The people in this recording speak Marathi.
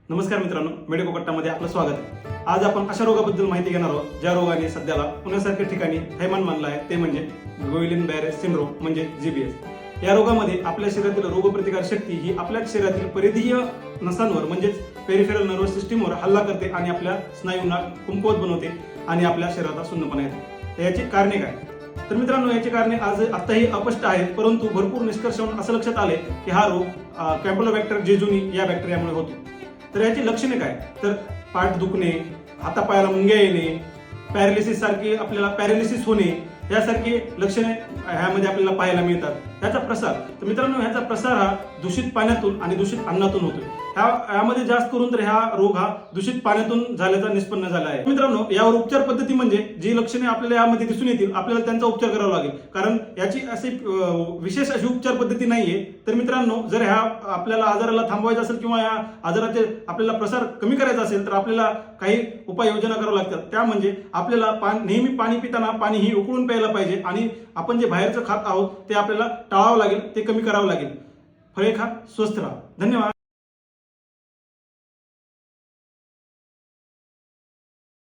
नमस्कार मित्रांनो, मेडिको कट्टामध्ये आपलं स्वागत आहे। आज आपण अशा रोगाबद्दल माहिती घेणार आहोत ज्या रोगाने सध्याला पुण्यासारख्या ठिकाणी थैमान मानला आहे, ते म्हणजे गुइलिन बॅरे सिंड्रोम म्हणजे जीबीएस। या रोगामध्ये आपल्या शरीरातील रोगप्रतिकार शक्ती ही आपल्या शरीरातील परिधीय नसांवर म्हणजेच पेरिफेरल नर्वस सिस्टीमवर हल्ला करते आणि आपल्या स्नायूंना कमकुवत बनवते आणि आपल्या शरीराला सुन्नपणा येतो। याची कारणे काय? तर मित्रांनो, याची कारणे आताही अस्पष्ट आहेत, परंतु भरपूर निष्कर्षावरून असं लक्षात आले की हा रोग कॅम्पलोबॅक्टर जेजुनी या बॅक्टेरियामुळे होतो। तर याची लक्षणे काय? तर पाठ दुखणे, हातापायाला मुंग्या येणे, पॅरालिसिस सारखी आपल्याला पॅरालिसिस होणे यासारखी लक्षणे ह्यामध्ये आपल्याला पाहायला मिळतात। ह्याचा प्रसार, तर मित्रांनो, ह्याचा प्रसार हा दूषित पाण्यातून आणि दूषित अन्नातून होतोय। यामध्ये जास्त करून तर हा रोग हा दूषित पाण्यातून झाल्याचा निष्पन्न झाला आहे। मित्रांनो, यावर उपचार पद्धती म्हणजे जी लक्षणे आपल्याला यामध्ये दिसून येतील आपल्याला त्यांचा उपचार करावा लागेल, कारण याची अशी विशेष अशी उपचार पद्धती नाहीये। तर मित्रांनो, जर ह्या आपल्याला आजाराला थांबवायचा असेल किंवा या आजाराचे आपल्याला प्रसार कमी करायचा असेल तर आपल्याला काही उपाययोजना कराव्या लागतात। त्या म्हणजे आपल्याला नेहमी पाणी पिताना पाणी ही उकळून प्यायला पाहिजे आणि आपण जे बाहेरचं खात आहोत ते आपल्याला टाळावं लागेल, ते कमी करावं लागेल। फळे खा, स्वस्थ राहा। धन्यवाद।